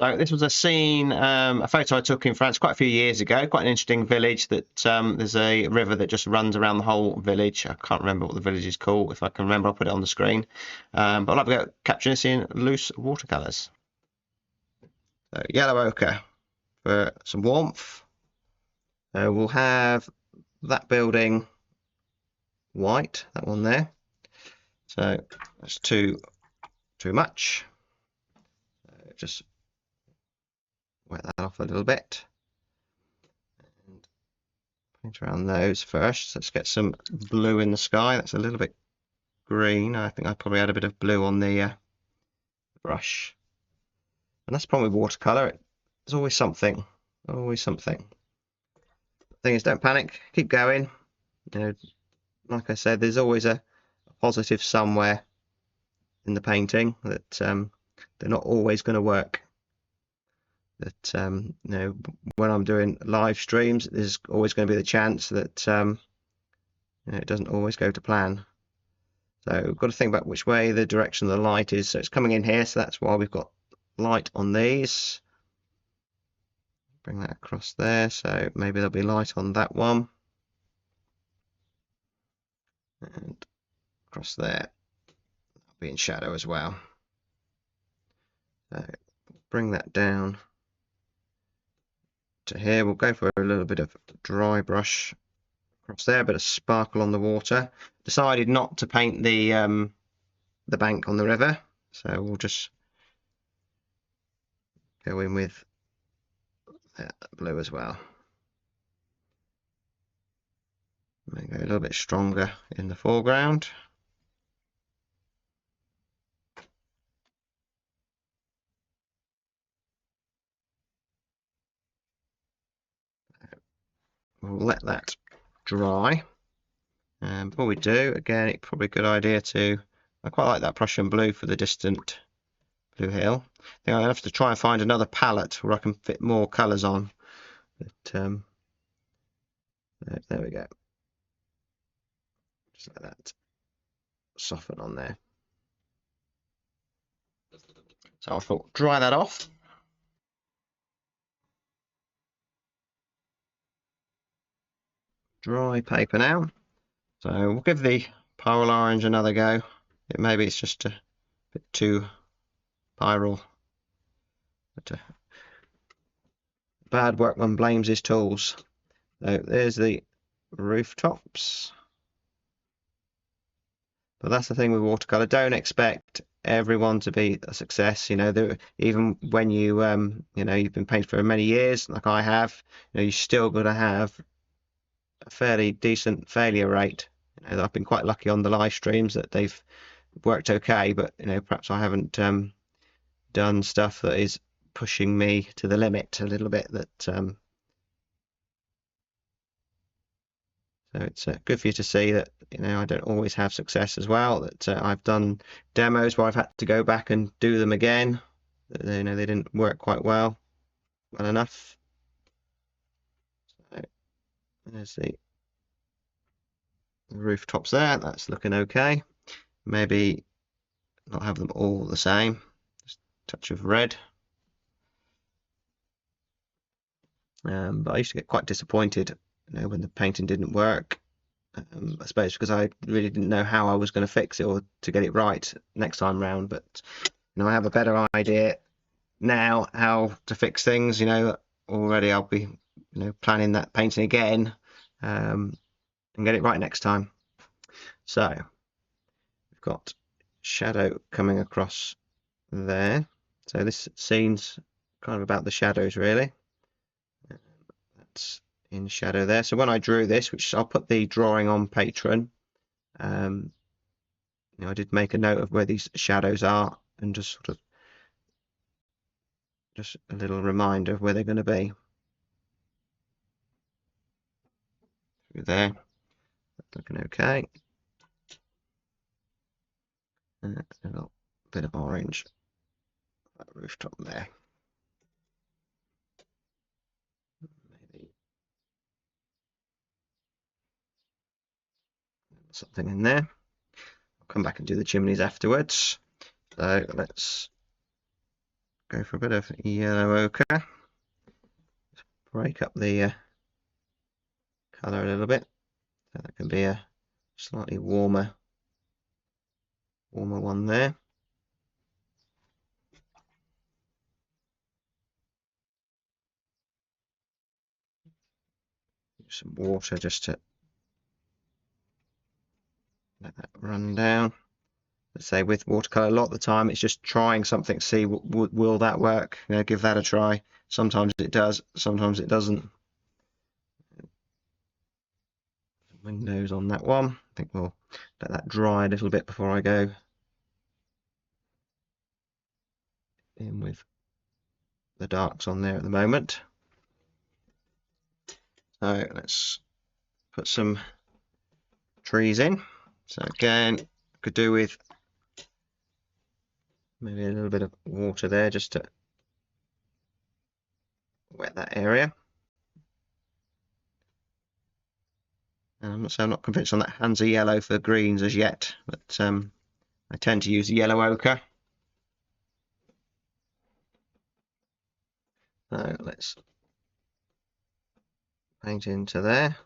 So this was a scene, a photo I took in France quite a few years ago. Quite an interesting village that there's a river that just runs around the whole village. I can't remember what the village is called. If I can remember, I'll put it on the screen. But I'll have a go at capturing this in loose watercolours. So yellow ochre for some warmth. We'll have that building white, that one there. So that's too much. Just wet that off a little bit and paint around those first. So let's get some blue in the sky. That's a little bit green. I think I probably had a bit of blue on the brush, and that's the problem with watercolor. There's always something, always something. The thing is, don't panic, keep going. You know, like I said, there's always a positive somewhere in the painting, that they're not always going to work. That you know, when I'm doing live streams, there's always going to be the chance that you know, it doesn't always go to plan. So we've got to think about which way the direction of the light is. So it's coming in here, so that's why we've got light on these. Bring that across there, so maybe there'll be light on that one. And across there, that'll be in shadow as well. So bring that down to here. We'll go for a little bit of dry brush across there, a bit of sparkle on the water. Decided not to paint the bank on the river, so we'll just go in with that blue as well. Maybe go a little bit stronger in the foreground. We'll let that dry. And before we do, again, it's probably a good idea to, I quite like that Prussian blue for the distant blue hill. I think I'll have to try and find another palette where I can fit more colours on. But there we go. Just let that soften on there. So I'll dry that off. Dry paper now. So we'll give the pyrrole orange another go. Maybe it's just a bit too pyrrole. But bad workman blames his tools. So there's the rooftops. But that's the thing with watercolor. Don't expect everyone to be a success. You know, even when you you know, you've been painting for many years, like I have, you know, you're still going to have a fairly decent failure rate. You know, I've been quite lucky on the live streams that they've worked okay, but you know, perhaps I haven't done stuff that is pushing me to the limit a little bit. That so it's good for you to see that, you know, I don't always have success as well. That I've done demos where I've had to go back and do them again. You know, they didn't work quite well enough. So there's the rooftops there. That's looking okay. Maybe not have them all the same. Just a touch of red. But I used to get quite disappointed, you know, when the painting didn't work. I suppose because I really didn't know how I was going to fix it or to get it right next time round. But you know, I have a better idea now how to fix things. You know, already I'll be, you know, planning that painting again and get it right next time. So we've got shadow coming across there. So this scene's kind of about the shadows, really. That's in shadow there. So when I drew this, which I'll put the drawing on Patreon, you know, I did make a note of where these shadows are and just sort of just a little reminder of where they're going to be. Through there, that's looking okay. And a little bit of orange, that rooftop there. Maybe something in there. I'll come back and do the chimneys afterwards. So let's go for a bit of yellow ochre. Break up the colour a little bit. So that can be a slightly warmer one there. Some water just to let that run down. Let's say with watercolour, a lot of the time it's just trying something, see will that work, give that a try. Sometimes it does, sometimes it doesn't. Windows on that one. I think we'll let that dry a little bit before I go in with the darks on there at the moment. So let's put some trees in. So again, could do with maybe a little bit of water there just to wet that area. And I'm not convinced on that Hansa yellow for greens as yet, but I tend to use yellow ochre. So let's paint into there.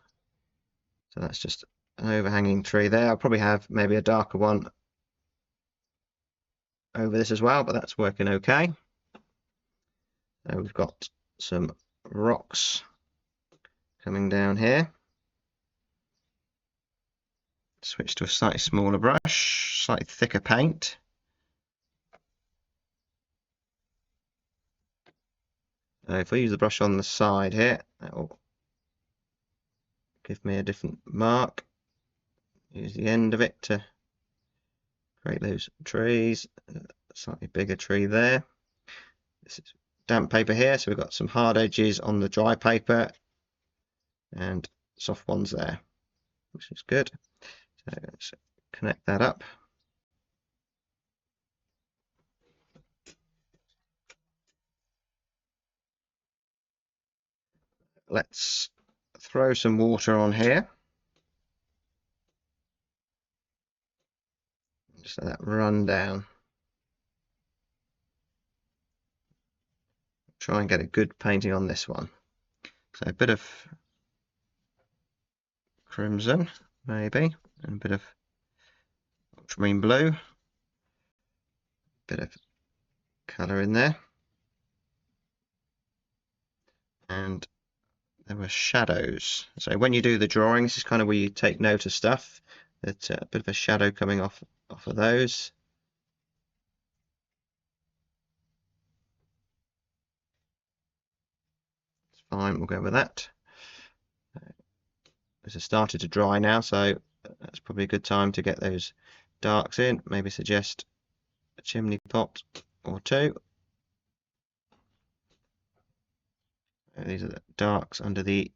So that's just an overhanging tree there. I'll probably have maybe a darker one over this as well, but that's working okay. So we've got some rocks coming down here. Switch to a slightly smaller brush, slightly thicker paint. If I use the brush on the side here, that will give me a different mark. Use the end of it to create those trees. A slightly bigger tree there. This is damp paper here, so we've got some hard edges on the dry paper and soft ones there, which is good. So let's connect that up. Let's throw some water on here. Just let that run down. Try and get a good painting on this one. So a bit of crimson, maybe, and a bit of ultramarine blue. Bit of colour in there. And there were shadows. So when you do the drawing, this is kind of where you take note of stuff. That a bit of a shadow coming off of those. It's fine, we'll go with that. This has started to dry now, so that's probably a good time to get those darks in. Maybe suggest a chimney pot or two. These are the darks under the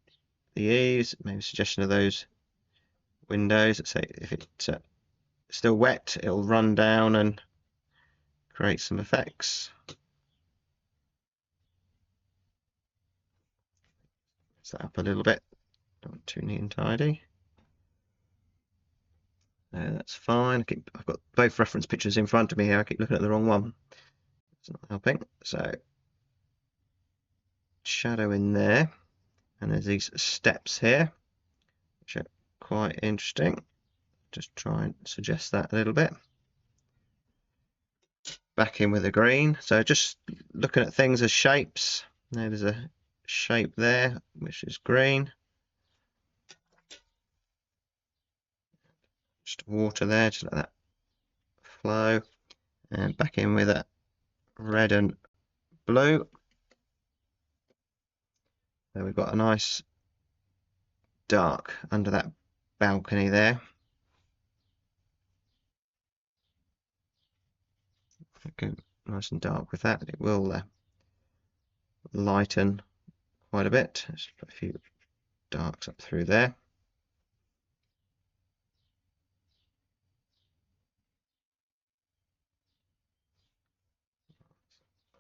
eaves. Maybe suggestion of those windows. Let's say if it's still wet, it'll run down and create some effects. Mix that up a little bit. Don't want too neat and tidy. No, that's fine. I've got both reference pictures in front of me here. I keep looking at the wrong one. It's not helping. So shadow in there, and there's these steps here, which are quite interesting. Just try and suggest that a little bit. Back in with the green. So just looking at things as shapes. Now there's a shape there, which is green. Just water there, just let that flow. And back in with a red and blue. So we've got a nice dark under that balcony there. Go nice and dark with that. It will lighten quite a bit. Let's put a few darks up through there.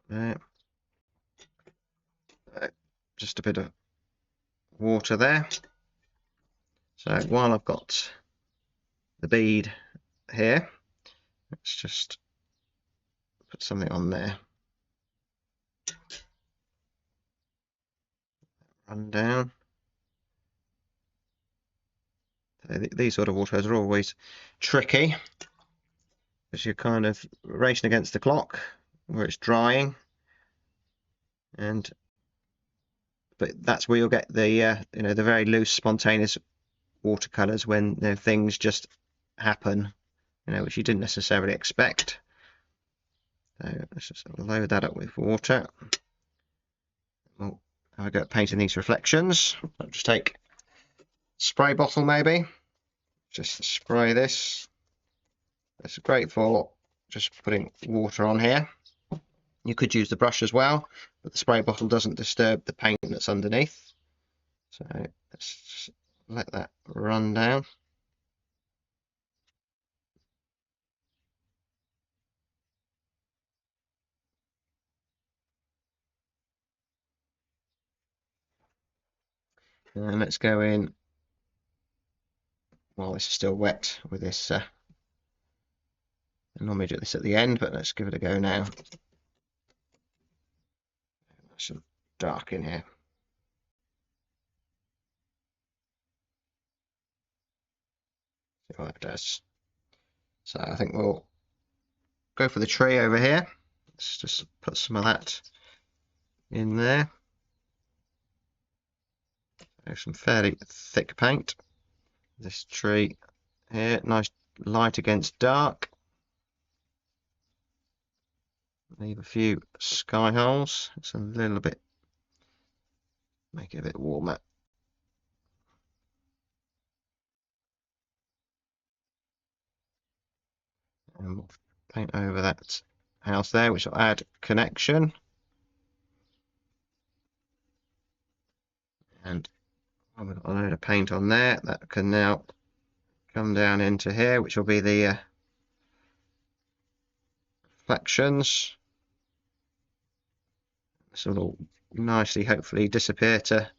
There. Just a bit of water there. So while I've got the bead here, let's just put something on there. Run down. These sort of watercolors are always tricky because you're kind of racing against the clock where it's drying, but that's where you'll get the you know, the very loose, spontaneous watercolors when, you know, things just happen, you know, which you didn't necessarily expect. So let's just load that up with water. We'll have a go at painting these reflections. I'll just take a spray bottle maybe. Just spray this. It's great for just putting water on here. You could use the brush as well, but the spray bottle doesn't disturb the paint that's underneath. So let's just let that run down. And let's go in while this is still wet with this. I normally do this at the end, but let's give it a go now. Some dark in here. See what that does. So I think we'll go for the tree over here. Let's just put some of that in there. There's some fairly thick paint. This tree here, nice light against dark. Leave a few sky holes. It's a little bit, make it a bit warmer. And we'll paint over that house there, which will add connection. And I've got a load of paint on there that can now come down into here, which will be the reflections. This will all nicely, hopefully, disappear to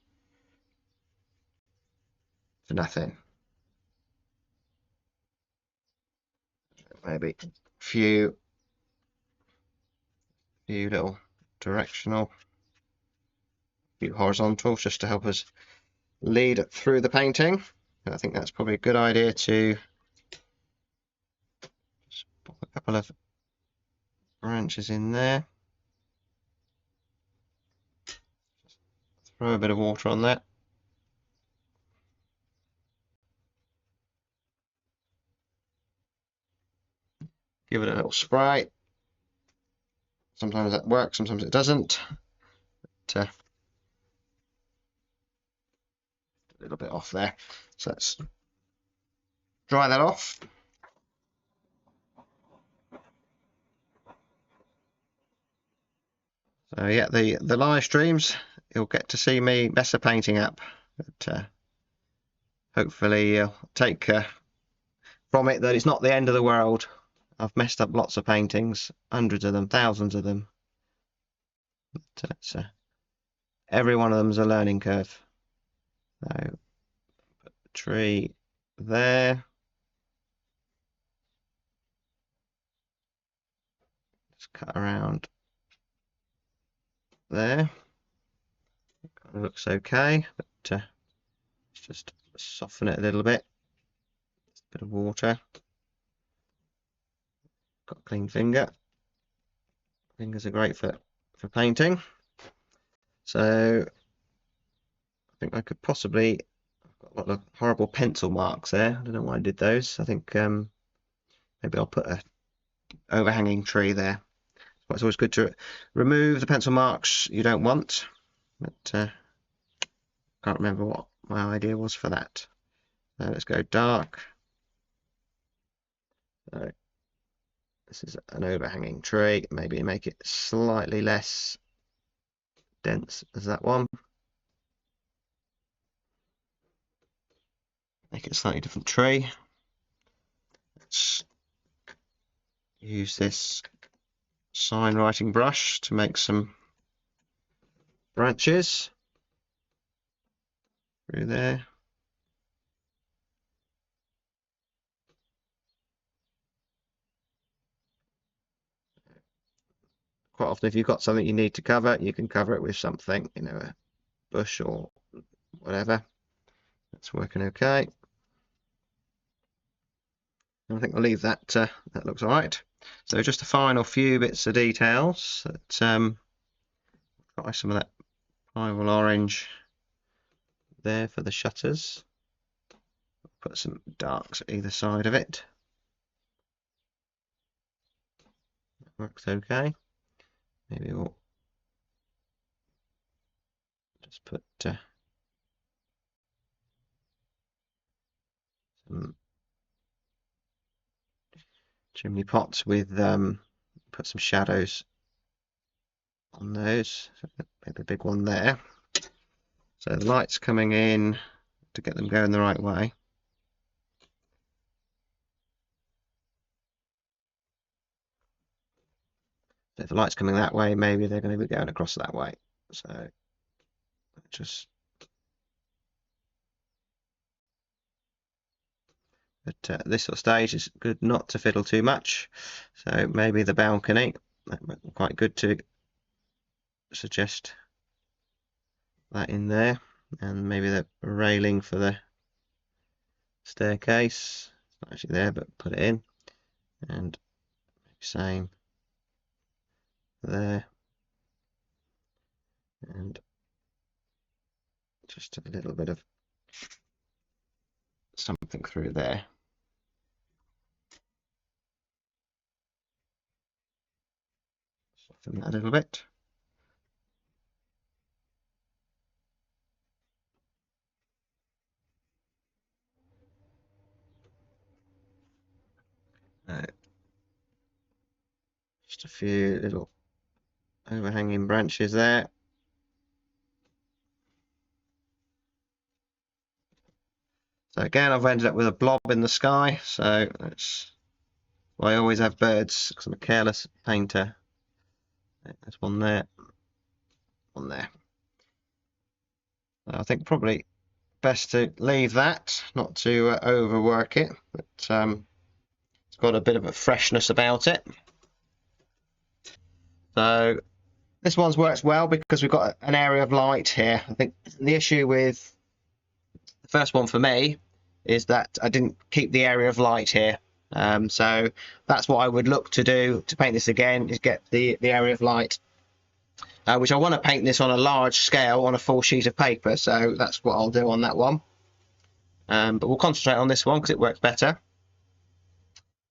nothing. Maybe a few little directional, few horizontals just to help us lead through the painting. I think that's probably a good idea to just pop a couple of branches in there. Throw a bit of water on that. Give it a little spray. Sometimes that works, sometimes it doesn't. But, a little bit off there. So let's dry that off. So yeah, the live streams, you'll get to see me mess a painting up. But hopefully you'll take from it that it's not the end of the world. I've messed up lots of paintings, hundreds of them, thousands of them. But every one of them is a learning curve. So put the tree there. Just cut around there. Kind of looks okay, but let's just soften it a little bit. A bit of water. Got a clean finger. Fingers are great for painting. So I think I could possibly, I've got a lot of horrible pencil marks there. I don't know why I did those. I think maybe I'll put a overhanging tree there. But it's always good to remove the pencil marks you don't want. But can't remember what my idea was for that. So let's go dark. So this is an overhanging tree. Maybe make it slightly less dense as that one. Make it a slightly different tree. Let's use this sign writing brush to make some branches through there. quite often if you've got something you need to cover, you can cover it with something, you know, a bush or whatever. That's working okay. I think I'll leave that. That looks all right. So just a final few bits of details. That got some of that primal orange there for the shutters. Put some darks at either side of it. That works okay. Maybe we'll just put some chimney pots with put some shadows on those. So maybe a big one there. So the light's coming in to get them going the right way. So if the light's coming that way, maybe they're going to be going across that way. So just. But at this sort of stage, it's good not to fiddle too much. So maybe the balcony, that might be quite good to suggest that in there. And maybe the railing for the staircase. It's not actually there, but put it in. And same there. And just a little bit of something through there. Soften that a little bit. Just a few little overhanging branches there. So again, I've ended up with a blob in the sky, so that's why I always have birds, because I'm a careless painter. There's one there, one there. I think probably best to leave that, not to overwork it, but it's got a bit of a freshness about it. So this one's works well because we've got an area of light here. I think the issue with the first one for me is that I didn't keep the area of light here. So that's what I would look to do to paint this again, is get the area of light, which I want to paint this on a large scale on a full sheet of paper. So that's what I'll do on that one. But we'll concentrate on this one because it works better.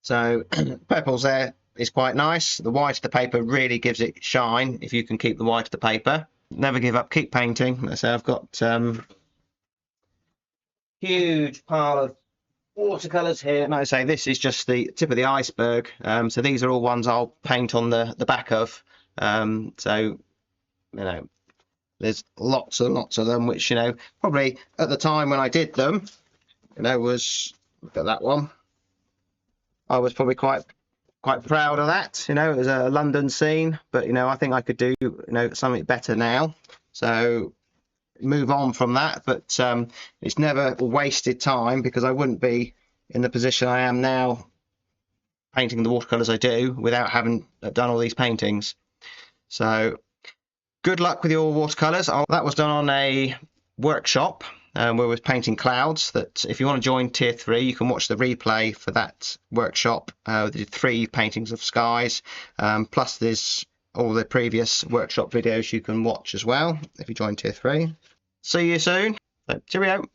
So purples there is quite nice. The white of the paper really gives it shine if you can keep the white of the paper. Never give up, keep painting. So I've got huge pile of watercolours here. And like I say, this is just the tip of the iceberg. So these are all ones I'll paint on the back of. So, you know, there's lots and lots of them, which, you know, probably at the time when I did them, you know, was, look at that one. I was probably quite proud of that. You know, it was a London scene, but, you know, I think I could do, you know, something better now. So move on from that, but it's never wasted time, because I wouldn't be in the position I am now painting the watercolors I do without having done all these paintings. So good luck with your watercolors. That was done on a workshop where we was painting clouds. That if you want to join tier 3, you can watch the replay for that workshop. We did 3 paintings of skies, plus there's all the previous workshop videos you can watch as well if you join tier 3. See you soon. So, cheerio.